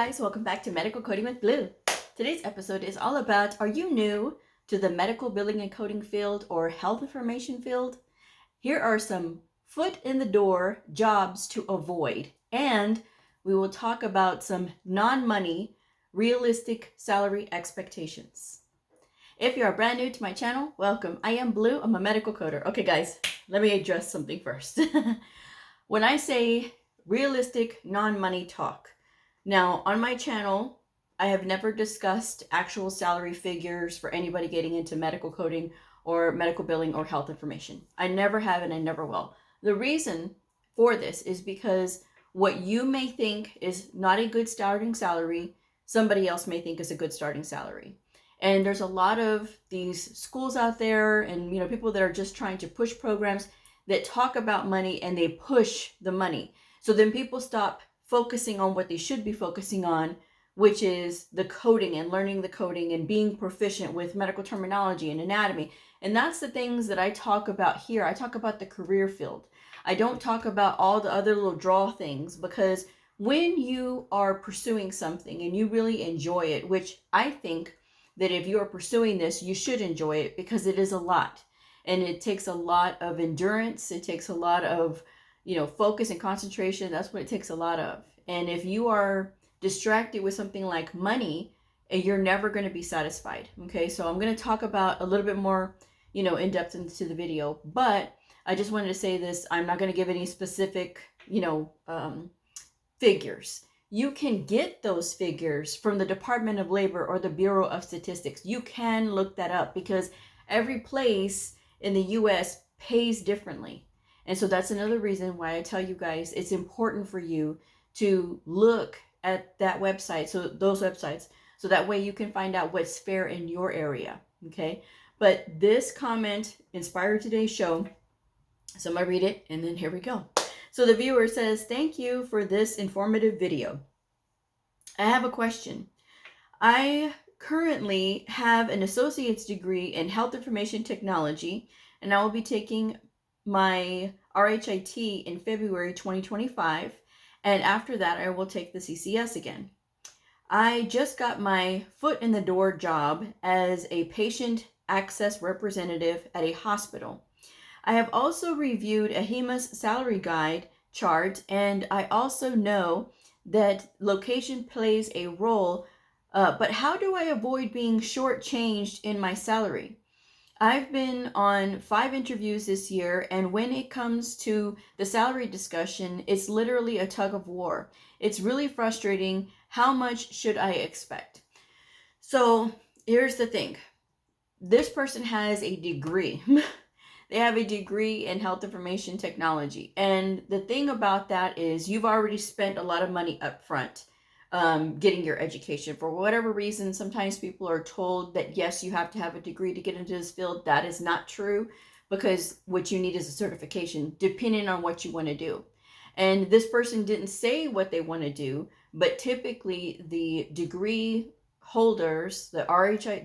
Guys, welcome back to Medical Coding with Blue. Today's episode is all about, are you new to the medical billing and coding field or health information field? Here are some foot in the door jobs to avoid, and we will talk about some non-money realistic salary expectations. If you are brand new to my channel, welcome. I am Blue. I'm a medical coder. Okay guys, let me address something first. When I say realistic non-money talk, now, on my channel, I have never discussed actual salary figures for anybody getting into medical coding or medical billing or health information. I never have and I never will. The reason for this is because what you may think is not a good starting salary, somebody else may think is a good starting salary. And there's a lot of these schools out there and people that are just trying to push programs that talk about money and they push the money. So then people stop focusing on what they should be focusing on, which is the coding and learning the coding and being proficient with medical terminology and anatomy. And that's the things that I talk about here. I talk about the career field. I don't talk about all the other little draw things, because when you are pursuing something and you really enjoy it, which I think that if you are pursuing this, you should enjoy it, because it is a lot. And it takes a lot of endurance. It takes a lot of focus and concentration. That's what it takes a lot of. And if you are distracted with something like money, you're never going to be satisfied. Okay, so I'm going to talk about a little bit more, in depth into the video, but I just wanted to say this. I'm not going to give any specific, figures. You can get those figures from the Department of Labor or the Bureau of Statistics. You can look that up, because every place in the US pays differently. And so that's another reason why I tell you guys it's important for you to look at that website, so those websites, so that way you can find out what's fair in your area. Okay, but this comment inspired today's show, so I'm gonna read it and then here we go. So the viewer says, thank you for this informative video. I have a question. I currently have an associate's degree in health information technology, and I will be taking my RHIT in February 2025, and after that I will take the CCS again. I just got my foot in the door job as a patient access representative at a hospital. I have also reviewed a HEMA's salary guide chart, and I also know that location plays a role, but how do I avoid being shortchanged in my salary? I've been on 5 interviews this year, and when it comes to the salary discussion, it's literally a tug of war. It's really frustrating. How much should I expect? So here's the thing. This person has a degree. They have a degree in health information technology. And the thing about that is you've already spent a lot of money up front. Getting your education. For whatever reason, sometimes people are told that yes, you have to have a degree to get into this field. That is not true, because what you need is a certification depending on what you want to do. And this person didn't say what they want to do, but typically the degree holders, the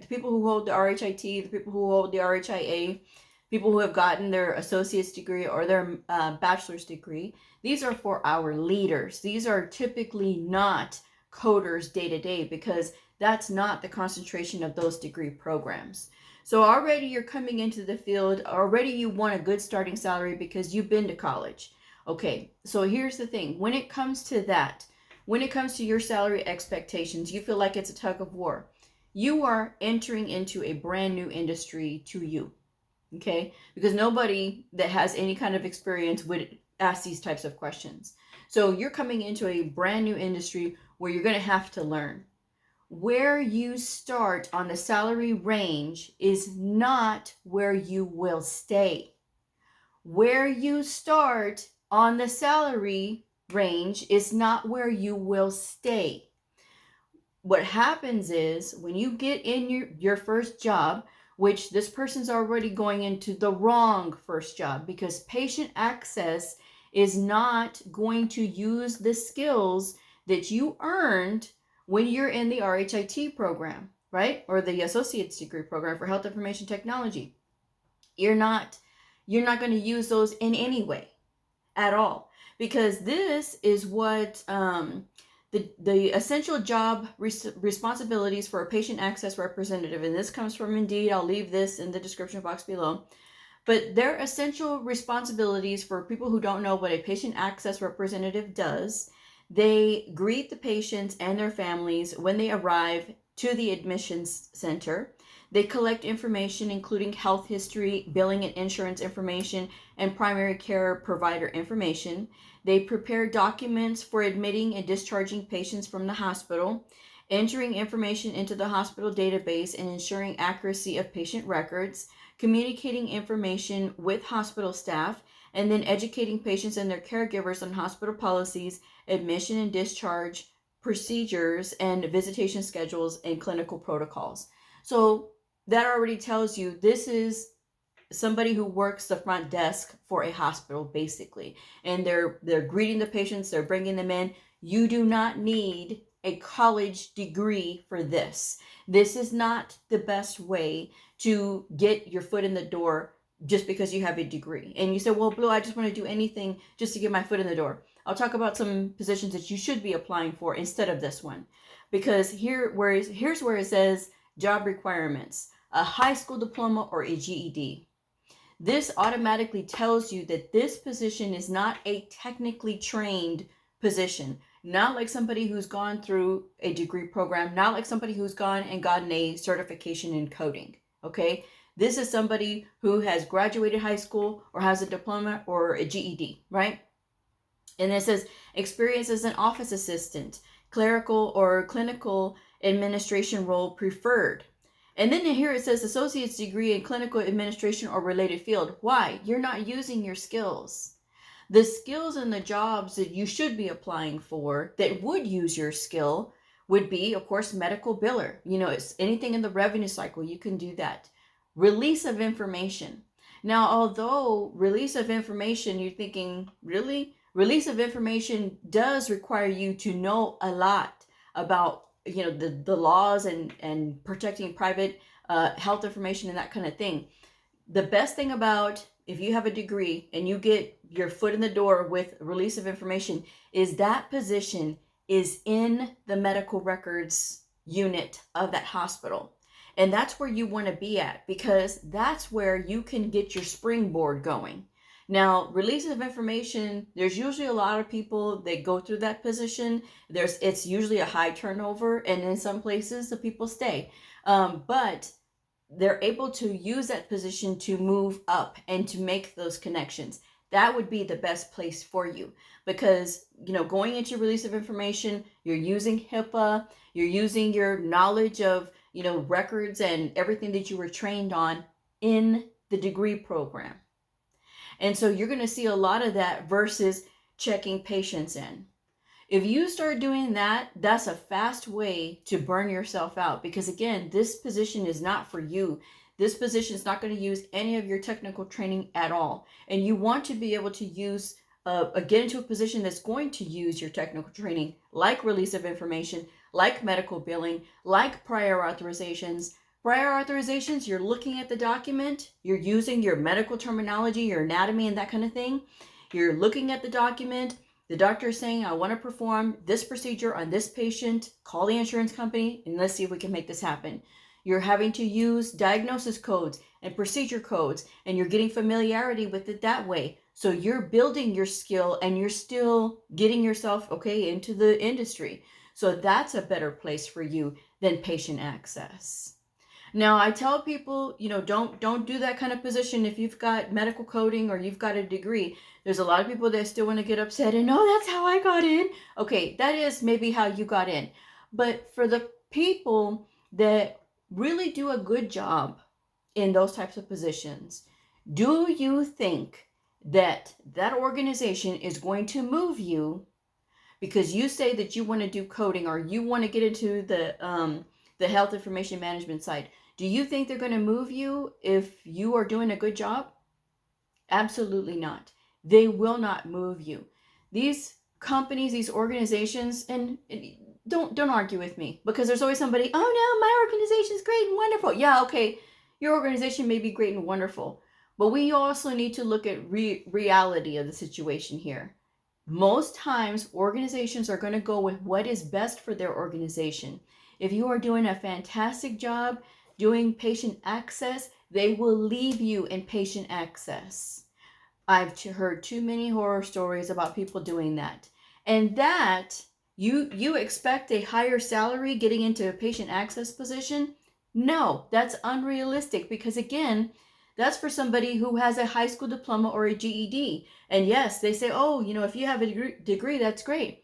people who hold the RHIT, the people who hold the RHIA, people who have gotten their associate's degree or their bachelor's degree, these are for our leaders. These are typically not coders day to day, because that's not the concentration of those degree programs. So already you're coming into the field, already you want a good starting salary because you've been to college. Okay, so here's the thing. When it comes to that, when it comes to your salary expectations, you feel like it's a tug of war. You are entering into a brand new industry to you. Okay, because nobody that has any kind of experience would ask these types of questions. So you're coming into a brand new industry where you're going to have to learn. Where you start on the salary range is not where you will stay. Where you start on the salary range is not where you will stay. What happens is when you get in your first job, which this person's already going into the wrong first job, because patient access is not going to use the skills that you earned when you're in the RHIT program, right? Or the associate's degree program for health information technology. You're not going to use those in any way at all, because this is what the The essential job responsibilities for a patient access representative, and this comes from Indeed. I'll leave this in the description box below. But their essential responsibilities, for people who don't know what a patient access representative does, they greet the patients and their families when they arrive to the admissions center. They collect information including health history, billing and insurance information, and primary care provider information. They prepare documents for admitting and discharging patients from the hospital, entering information into the hospital database and ensuring accuracy of patient records, communicating information with hospital staff, and then educating patients and their caregivers on hospital policies, admission and discharge procedures, and visitation schedules and clinical protocols. So that already tells you this is somebody who works the front desk for a hospital, basically. And they're greeting the patients, they're bringing them in. You do not need a college degree for this. This is not the best way to get your foot in the door just because you have a degree. And you say, well, Blue, I just want to do anything just to get my foot in the door. I'll talk about some positions that you should be applying for instead of this one. Because here's where it says job requirements, a high school diploma or a GED. This automatically tells you that this position is not a technically trained position. Not like somebody who's gone through a degree program, not like somebody who's gone and gotten a certification in coding, okay? This is somebody who has graduated high school or has a diploma or a GED, right? And it says experience as an office assistant, clerical or clinical administration role preferred. And then here it says associate's degree in clinical administration or related field. Why? You're not using your skills. The skills and the jobs that you should be applying for that would use your skill would be, of course, medical biller. You know, it's anything in the revenue cycle, you can do that. Release of information. Now, although release of information, you're thinking, really? Release of information does require you to know a lot about, you know, the laws and protecting private health information and that kind of thing. The best thing about if you have a degree and you get your foot in the door with release of information is that position is in the medical records unit of that hospital. And that's where you want to be at, because that's where you can get your springboard going. Now, release of information, there's usually a lot of people that go through that position. It's usually a high turnover, and in some places the people stay. But they're able to use that position to move up and to make those connections. That would be the best place for you, because, you know, going into release of information, you're using HIPAA, you're using your knowledge of, you know, records and everything that you were trained on in the degree program. And so you're going to see a lot of that versus checking patients in. If you start doing that, that's a fast way to burn yourself out, because again, this position is not for you. This position is not going to use any of your technical training at all. And you want to be able to use, get into a position that's going to use your technical training, like release of information, like medical billing, like prior authorizations. Prior authorizations, you're looking at the document, you're using your medical terminology, your anatomy and that kind of thing. You're looking at the document. The doctor is saying, I want to perform this procedure on this patient. Call the insurance company and let's see if we can make this happen. You're having to use diagnosis codes and procedure codes, and you're getting familiarity with it that way. So you're building your skill and you're still getting yourself, okay, into the industry. So that's a better place for you than patient access. Now, I tell people, you know, don't do that kind of position if you've got medical coding or you've got a degree. There's a lot of people that still want to get upset and, oh, that's how I got in. Okay, that is maybe how you got in. But for the people that really do a good job in those types of positions, do you think that that organization is going to move you because you say that you want to do coding or you want to get into the health information management side? Do you think they're going to move you if you are doing a good job? Absolutely not. They will not move you. These companies, these organizations, and don't argue with me, because there's always somebody, oh no, my organization is great and wonderful. Yeah, okay, your organization may be great and wonderful, but we also need to look at reality of the situation here. Most times, organizations are going to go with what is best for their organization. If you are doing a fantastic job doing patient access, they will leave you in patient access. I've heard too many horror stories about people doing that. And that, you expect a higher salary getting into a patient access position? No, that's unrealistic, because again, that's for somebody who has a high school diploma or a GED. And yes, they say, oh, if you have a degree, that's great.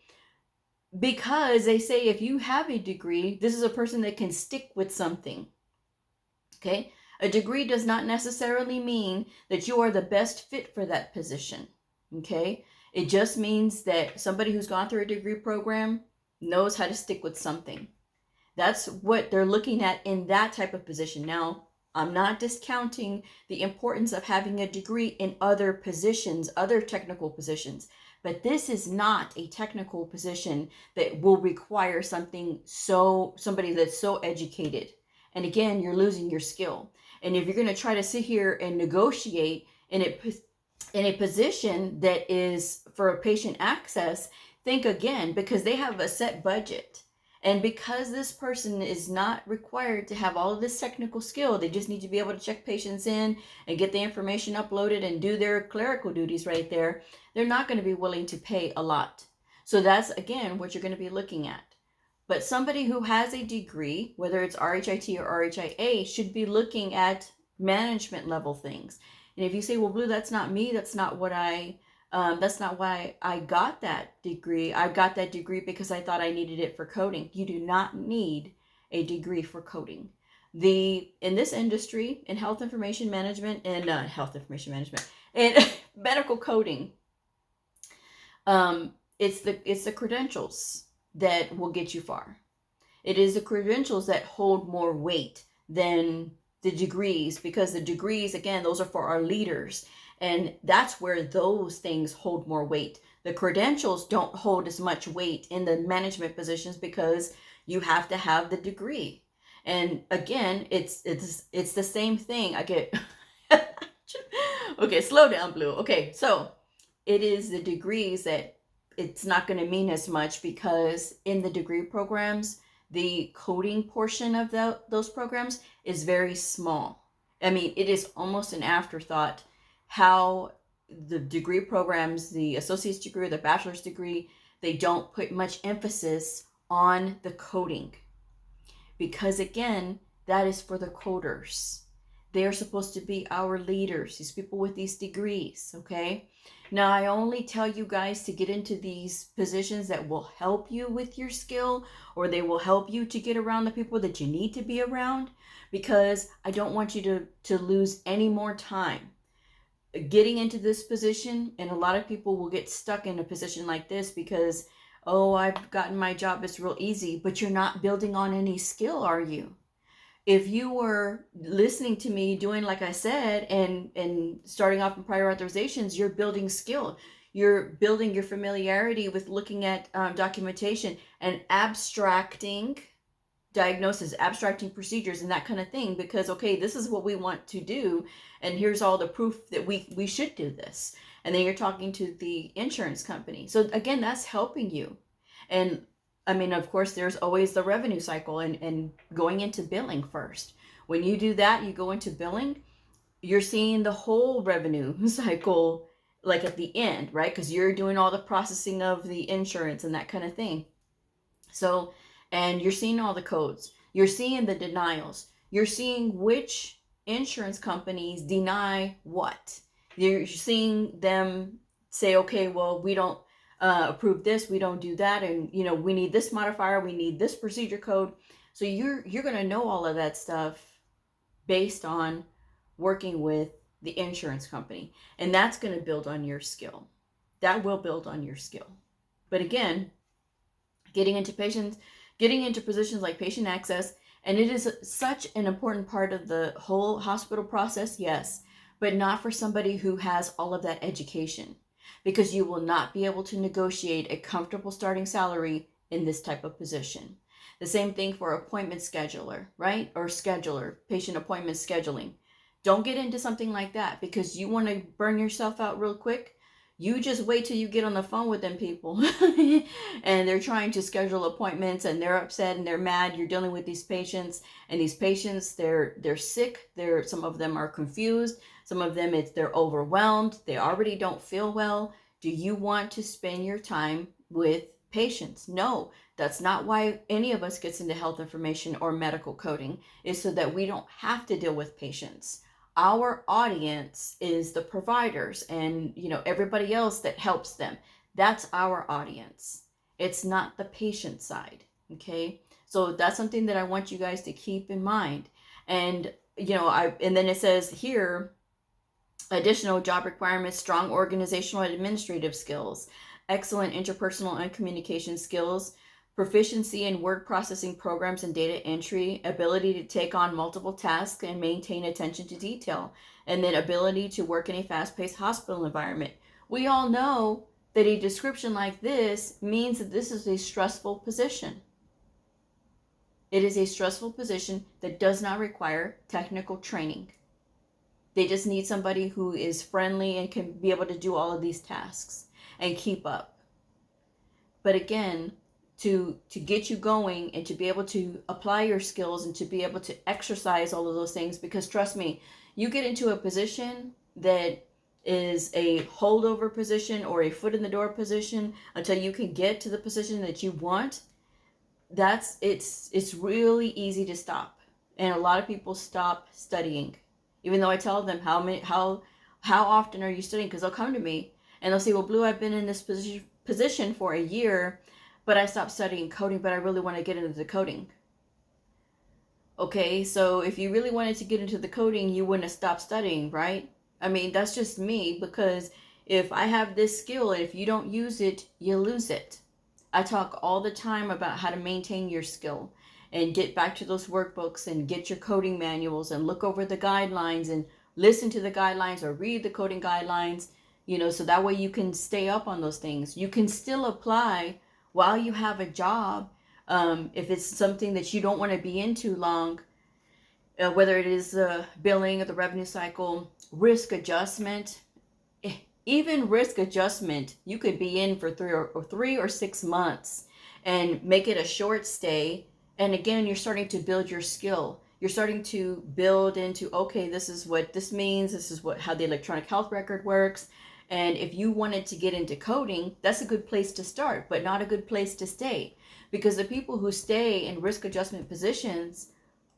Because they say if you have a degree, this is a person that can stick with something. Okay? A degree does not necessarily mean that you are the best fit for that position. Okay? It just means that somebody who's gone through a degree program knows how to stick with something. That's what they're looking at in that type of position. Now, I'm not discounting the importance of having a degree in other positions, other technical positions, but this is not a technical position that will require somebody that's so educated. And again, you're losing your skill. And if you're going to try to sit here and negotiate in a position that is for a patient access, think again, because they have a set budget. And because this person is not required to have all of this technical skill, they just need to be able to check patients in and get the information uploaded and do their clerical duties right there, they're not going to be willing to pay a lot. So that's, again, what you're going to be looking at. But somebody who has a degree, whether it's RHIT or RHIA, should be looking at management level things. And if you say, well, Blue, that's not me, that's not why I got that degree. I got that degree because I thought I needed it for coding. You do not need a degree for coding. In this industry, in health information management and medical coding, it's the credentials that will get you far. It is the credentials that hold more weight than the degrees, because the degrees, again, those are for our leaders. And that's where those things hold more weight. The credentials don't hold as much weight in the management positions because you have to have the degree. And again, it's the same thing. I get okay, slow down, Blue. Okay, so it is the degrees that it's not going to mean as much, because in the degree programs, the coding portion of those programs is very small. I mean, it is almost an afterthought how the degree programs, the associate's degree or the bachelor's degree, they don't put much emphasis on the coding. Because again, that is for the coders. They are supposed to be our leaders, these people with these degrees, okay? Now, I only tell you guys to get into these positions that will help you with your skill, or they will help you to get around the people that you need to be around, because I don't want you to lose any more time getting into this position. And a lot of people will get stuck in a position like this because, oh, I've gotten my job, it's real easy, but you're not building on any skill, are you? If you were listening to me doing, like I said, and starting off in prior authorizations, you're building skill. You're building your familiarity with looking at documentation and abstracting diagnosis, abstracting procedures and that kind of thing, because, okay, this is what we want to do, and here's all the proof that we should do this. And then you're talking to the insurance company. So again, that's helping you. And I mean, of course, there's always the revenue cycle and going into billing first. When you do that, you go into billing, you're seeing the whole revenue cycle like at the end, right? Because you're doing all the processing of the insurance and that kind of thing. So, and you're seeing all the codes. You're seeing the denials. You're seeing which insurance companies deny what. You're seeing them say, okay, well, we don't approve this, we don't do that, and we need this modifier, we need this procedure code. So you're going to know all of that stuff based on working with the insurance company, and that's going to build on your skill. That will build on your skill. But again, getting into positions like patient access, and it is such an important part of the whole hospital process, yes, but not for somebody who has all of that education. Because you will not be able to negotiate a comfortable starting salary in this type of position. The same thing for appointment scheduler, right? Or scheduler, patient appointment scheduling. Don't get into something like that because you want to burn yourself out real quick. You just wait till you get on the phone with them people and they're trying to schedule appointments and they're upset and they're mad. You're dealing with these patients, and these patients, they're sick. Some of them are confused. Some of them, they're overwhelmed. They already don't feel well. Do you want to spend your time with patients? No, that's not why any of us gets into health information or medical coding, is so that we don't have to deal with patients. Our audience is the providers and, everybody else that helps them. That's our audience. It's not the patient side. Okay. So that's something that I want you guys to keep in mind. And, and then it says here, additional job requirements: strong organizational and administrative skills, excellent interpersonal and communication skills, proficiency in word processing programs and data entry, ability to take on multiple tasks and maintain attention to detail, and then ability to work in a fast-paced hospital environment. We all know that a description like this means that this is a stressful position. It is a stressful position that does not require technical training. They just need somebody who is friendly and can be able to do all of these tasks and keep up. But again, to get you going and to be able to apply your skills and to be able to exercise all of those things, because trust me, you get into a position that is a holdover position or a foot in the door position until you can get to the position that you want. It's really easy to stop. And a lot of people stop studying. Even though I tell them how often are you studying? Because they'll come to me and they'll say, well, Blue, I've been in this position for a year, but I stopped studying coding, but I really want to get into the coding. Okay, so if you really wanted to get into the coding, you wouldn't have stopped studying, right? I mean, that's just me, because if I have this skill and if you don't use it, you lose it. I talk all the time about how to maintain your skill and get back to those workbooks and get your coding manuals and look over the guidelines and listen to the guidelines or read the coding guidelines, so that way you can stay up on those things. You can still apply while you have a job. If it's something that you don't want to be in too long, whether it is the billing or the revenue cycle, risk adjustment, even risk adjustment, you could be in for 3 or 6 months and make it a short stay. And again, you're starting to build your skill. You're starting to build into, okay, this is what this means. This is how the electronic health record works. And if you wanted to get into coding, that's a good place to start, but not a good place to stay. Because the people who stay in risk adjustment positions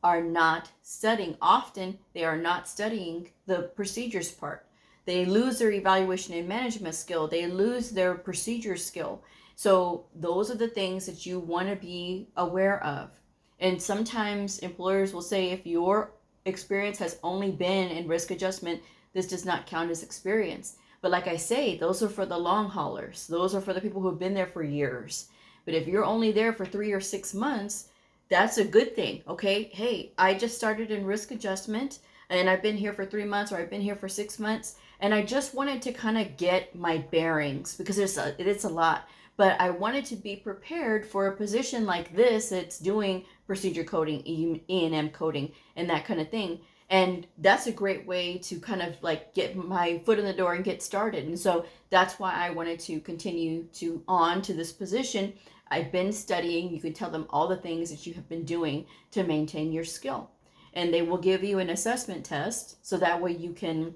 are not studying. Often, they are not studying the procedures part. They lose their evaluation and management skill. They lose their procedure skill. So those are the things that you want to be aware of. And sometimes employers will say, if your experience has only been in risk adjustment, this does not count as experience. But like I say, those are for the long haulers. Those are for the people who have been there for years. But if you're only there for 3 or 6 months, that's a good thing. Okay, hey, I just started in risk adjustment and I've been here for 3 months, or I've been here for 6 months, and I just wanted to kind of get my bearings, because it's a lot. But I wanted to be prepared for a position like this that's doing procedure coding, E&M coding, and that kind of thing. And that's a great way to kind of like get my foot in the door and get started. And so that's why I wanted to continue on to this position. I've been studying. You can tell them all the things that you have been doing to maintain your skill. And they will give you an assessment test, so that way you can,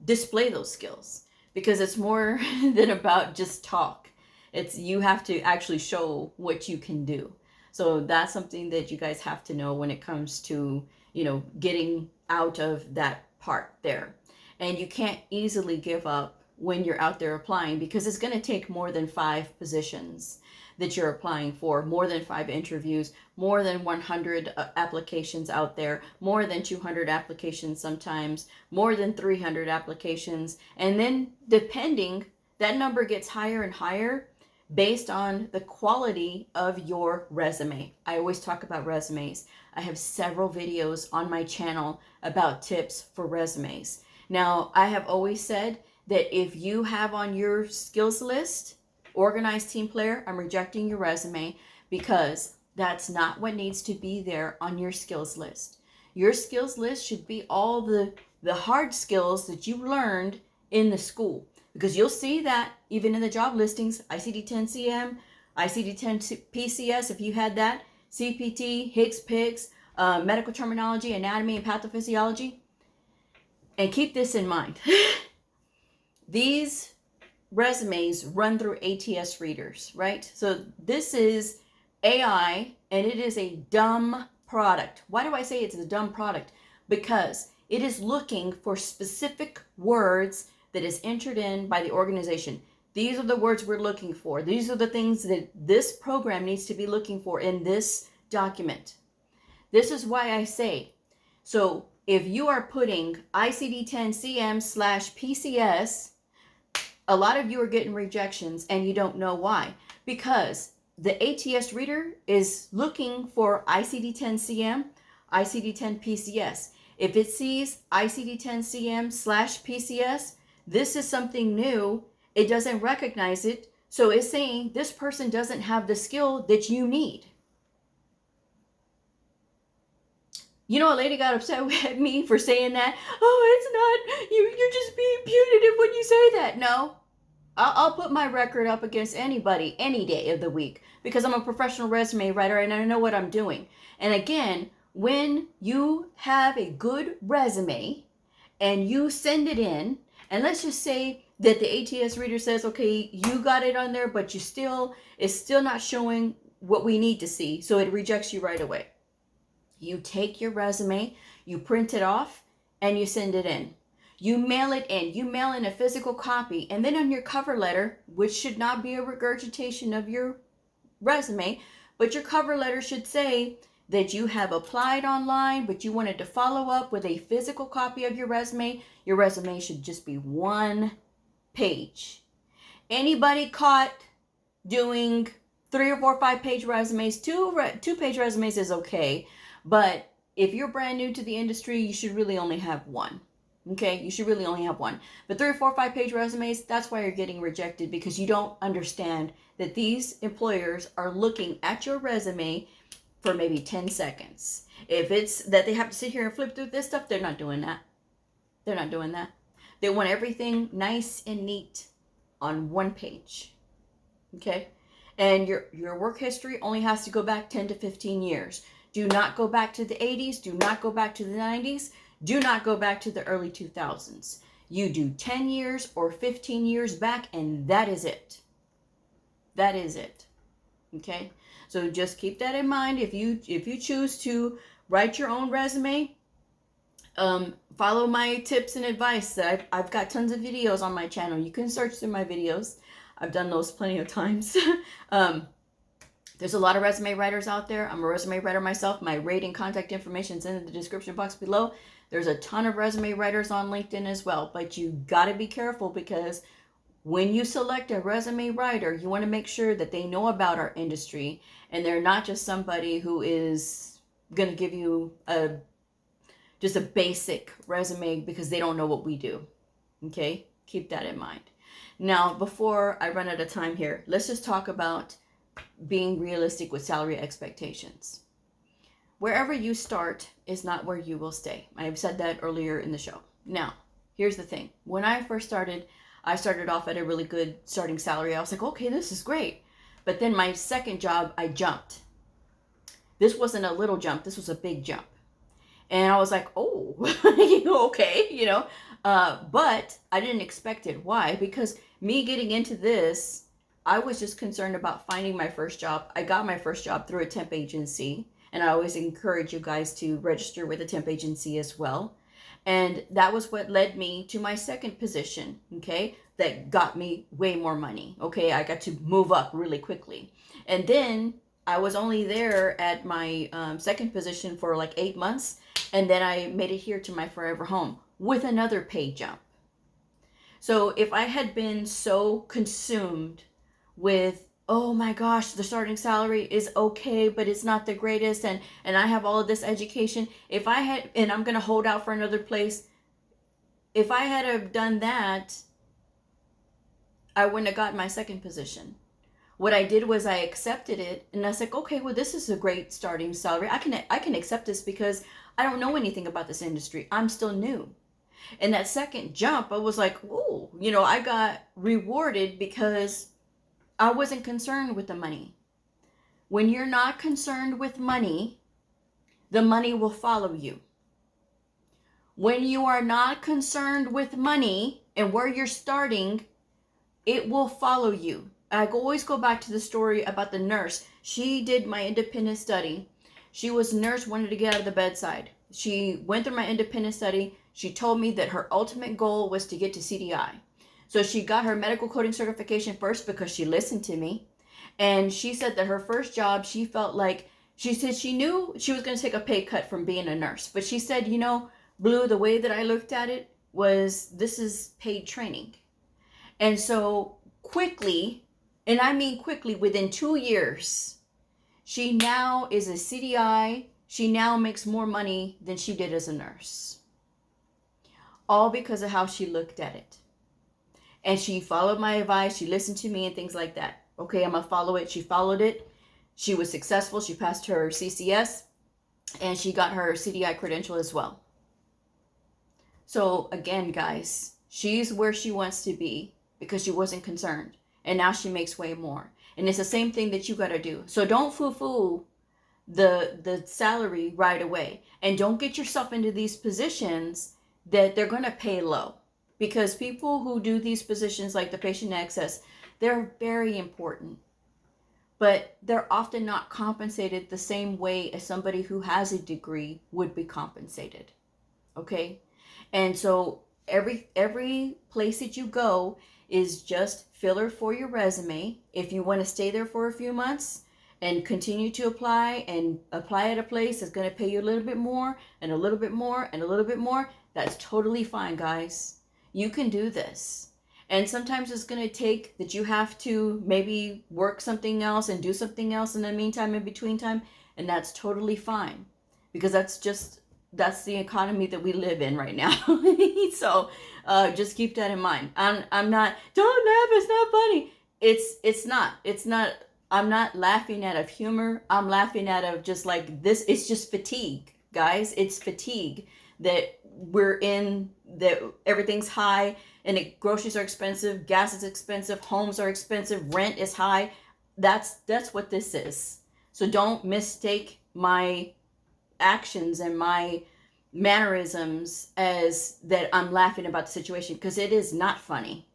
display those skills. Because it's more than about just talk. You have to actually show what you can do. So that's something that you guys have to know when it comes to, getting out of that part there. And you can't easily give up when you're out there applying, because it's going to take more than 5 positions that you're applying for, more than 5 interviews, more than 100 applications out there, more than 200 applications sometimes, more than 300 applications. And then depending, that number gets higher and higher based on the quality of your resume. I always talk about resumes. I have several videos on my channel about tips for resumes. Now, I have always said that if you have on your skills list, organized team player, I'm rejecting your resume, because that's not what needs to be there on your skills list. Your skills list should be all the the hard skills that you learned in the school. Because you'll see that even in the job listings, ICD-10-CM, ICD-10-PCS, if you had that, CPT, Hicks-Picks, medical terminology, anatomy, and pathophysiology. And keep this in mind. These resumes run through ATS readers, right? So this is AI, and it is a dumb product. Why do I say it's a dumb product? Because it is looking for specific words that is entered in by the organization. These are the words we're looking for. These are the things that this program needs to be looking for in this document. This is why I say, so if you are putting ICD-10-CM/PCS, a lot of you are getting rejections and you don't know why. Because the ATS reader is looking for ICD-10-CM, ICD-10-PCS. If it sees ICD-10-CM/PCS, this is something new. It doesn't recognize it. So it's saying this person doesn't have the skill that you need. You know, a lady got upset with me for saying that. Oh, it's not, you're just being punitive when you say that. No, I'll put my record up against anybody any day of the week because I'm a professional resume writer and I know what I'm doing. And again, when you have a good resume and you send it in, and let's just say that the ATS reader says, okay, you got it on there, but it's still not showing what we need to see. So it rejects you right away. You take your resume, you print it off, and you send it in. You mail it in. You mail in a physical copy. And then on your cover letter, which should not be a regurgitation of your resume, but your cover letter should say that you have applied online, but you wanted to follow up with a physical copy of your resume. Your resume should just be 1 page. Anybody caught doing 3 or 4 or 5 page resumes, 2-page resumes is okay. But if you're brand new to the industry, you should really only have 1. Okay, you should really only have 1. But 3 or 4 or 5 page resumes, that's why you're getting rejected, because you don't understand that these employers are looking at your resume for maybe 10 seconds. If it's that they have to sit here and flip through this stuff, they're not doing that. They're not doing that. They want everything nice and neat on 1 page. Okay? And your work history only has to go back 10 to 15 years. Do not go back to the 80s. Do not go back to the 90s. Do not go back to the early 2000s. You do 10 years or 15 years back, and that is it. That is it. Okay? So just keep that in mind. If you choose to write your own resume, follow my tips and advice. I've got tons of videos on my channel. You can search through my videos. I've done those plenty of times. There's a lot of resume writers out there. I'm a resume writer myself. My rate and contact information is in the description box below. There's a ton of resume writers on LinkedIn as well. But you got to be careful, because when you select a resume writer, you want to make sure that they know about our industry and they're not just somebody who is going to give you just a basic resume because they don't know what we do. Okay? Keep that in mind. Now, before I run out of time here, let's just talk about being realistic with salary expectations. Wherever you start is not where you will stay. I have said that earlier in the show. Now, here's the thing. When I first started, I started off at a really good starting salary. I was like, okay, this is great. But then my second job, I jumped. This wasn't a little jump. This was a big jump. And I was like, oh, okay, but I didn't expect it. Why? Because me getting into this, I was just concerned about finding my first job. I got my first job through a temp agency, and I always encourage you guys to register with a temp agency as well. And that was what led me to my second position, okay, that got me way more money. Okay, I got to move up really quickly. And then I was only there at my second position for like 8 months, and then I made it here to my forever home with another pay jump. So if I had been so consumed with, oh my gosh, the starting salary is okay, but it's not the greatest, and I have all of this education, if I had, and I'm going to hold out for another place, if I had have done that, I wouldn't have gotten my second position. What I did was I accepted it, and I was like, okay, well, this is a great starting salary. I can accept this because I don't know anything about this industry. I'm still new. And that second jump, I was like, ooh, you know, I got rewarded because I wasn't concerned with the money. When you're not concerned with money, the money will follow you. When you are not concerned with money and where you're starting, it will follow you. I always go back to the story about the nurse. She did my independent study. She was a nurse, wanted to get out of the bedside. She went through my independent study. She told me that her ultimate goal was to get to CDI. So she got her medical coding certification first because she listened to me. And she said that her first job, she felt like, she said she knew she was going to take a pay cut from being a nurse. But she said, you know, Blue, the way that I looked at it was, this is paid training. And so quickly, and I mean quickly, within 2 years, she now is a CDI. She now makes more money than she did as a nurse. All because of how she looked at it. And she followed my advice. She listened to me and things like that. Okay, I'm going to follow it. She followed it. She was successful. She passed her CCS and she got her CDI credential as well. So again, guys, she's where she wants to be because she wasn't concerned. And now she makes way more. And it's the same thing that you got to do. So don't foo-foo the salary right away. And don't get yourself into these positions that they're going to pay low. Because people who do these positions like the patient access, they're very important. But they're often not compensated the same way as somebody who has a degree would be compensated. Okay? And so every place that you go is just filler for your resume. If you want to stay there for a few months and continue to apply at a place that's going to pay you a little bit more and a little bit more and a little bit more, that's totally fine, guys. You can do this. And sometimes it's going to take that you have to maybe work something else and do something else in the meantime, in between time. And that's totally fine. Because that's the economy that we live in right now. So just keep that in mind. I'm not, don't laugh, it's not funny. It's not, I'm not laughing out of humor. I'm laughing out of just like this. It's just fatigue, guys. It's fatigue that we're in, that everything's high and groceries are expensive, gas is expensive, homes are expensive, rent is high. That's what this is. So don't mistake my actions and my mannerisms as that I'm laughing about the situation, because it is not funny.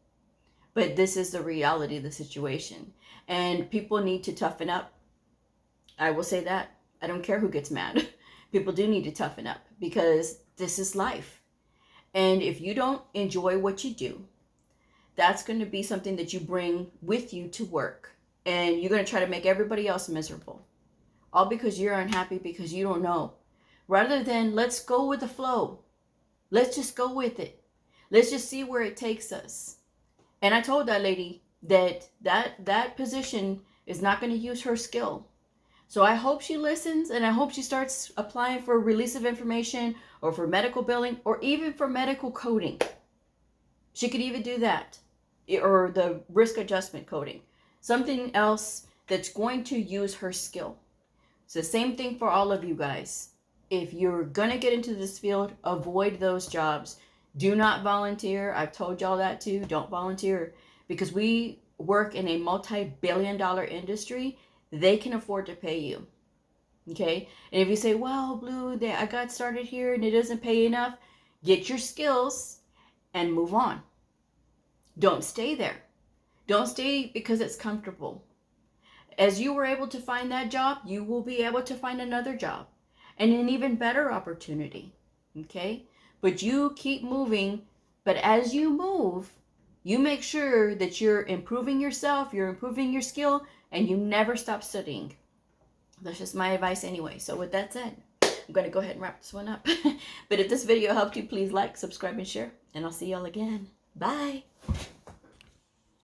But this is the reality of the situation. And people need to toughen up. I will say that. I don't care who gets mad. People do need to toughen up because this is life. And if you don't enjoy what you do, that's going to be something that you bring with you to work. And you're going to try to make everybody else miserable. All because you're unhappy because you don't know. Rather than let's go with the flow. Let's just go with it. Let's just see where it takes us. And I told that lady that position is not going to use her skill. So I hope she listens, and I hope she starts applying for release of information or for medical billing or even for medical coding. She could even do that, or the risk adjustment coding. Something else that's going to use her skill. It's the same thing for all of you guys. If you're going to get into this field, avoid those jobs. Do not volunteer. I've told y'all that too. Don't volunteer, because we work in a multi-billion-dollar industry. They can afford to pay you. Okay? And if you say, well, Blue, I got started here and it doesn't pay enough, get your skills and move on. Don't stay there. Don't stay because it's comfortable. As you were able to find that job, you will be able to find another job and an even better opportunity. Okay? But you keep moving. But as you move, you make sure that you're improving yourself, you're improving your skill, and you never stop studying. That's just my advice anyway. So with that said, I'm going to go ahead and wrap this one up. But if this video helped you, please like, subscribe, and share. And I'll see y'all again. Bye.